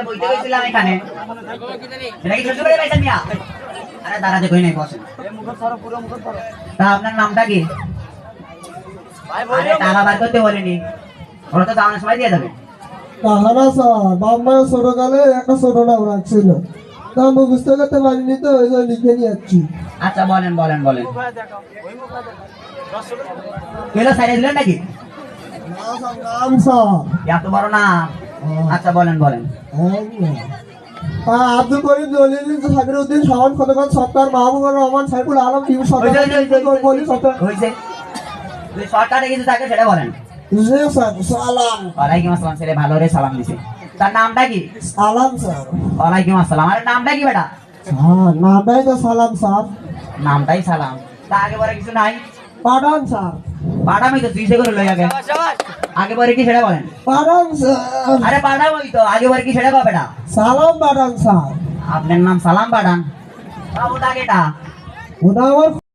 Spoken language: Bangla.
বইতে গেছিলাম এখানে, এটা কি সহ্য করে পাইছেন মিয়া? আরে দাঁড়াতে কই নাই, বসেন। তা আপনার নামটা কি? আরে টাকা বার করতে বলিনি, ওরা তো দাঁড়ানোর সময় দিয়ে দেবে। তাহারা স্যার বাম্মা ছোটকালে একটা ছোট নাম রাখছিল, তা আমি বুঝতে করতে পারিনি তো ওই জন্য লিখে নিয়ে যাচ্ছি। আচ্ছা বলেন বলেন বলেন, এগুলো সাইডে দিলেন নাকি? নাম স্যার এত বড় না। আচ্ছা বলেন বলেন। আব্দুল করিম জলিল সাকিরউদ্দিন শাওন খন্দকার সত্তার মাহবুবুর রহমান সাইফুল আলম টিম সত্তার হয়েছে, তুই শর্টকাটে কিছু থাকে সেটা বলেন। সালাম ওয়ালাইকুম আসসালাম, ছেলে ভালো রে সালাম দিছে। তার নামটা কি? সালাম স্যার। ওয়ালাইকুম আসসালাম। আরে নামটা কি বেটা? হ্যাঁ নামটাই তো সালাম স্যার। নামটাই সালাম, তা আগে পরে কিছু নাই? পাঠান স্যার। পাঠামই তো তুই সে করে লই আগে, আগে পরে কি সেটা বলেন। পাঠান স্যার। আরে পাঠামই তো, আগে পরে কি সেটা কও বেটা। সালাম পাঠান স্যার। আপনার নাম সালাম পাঠান? ওটা কেটা? ওটা আমার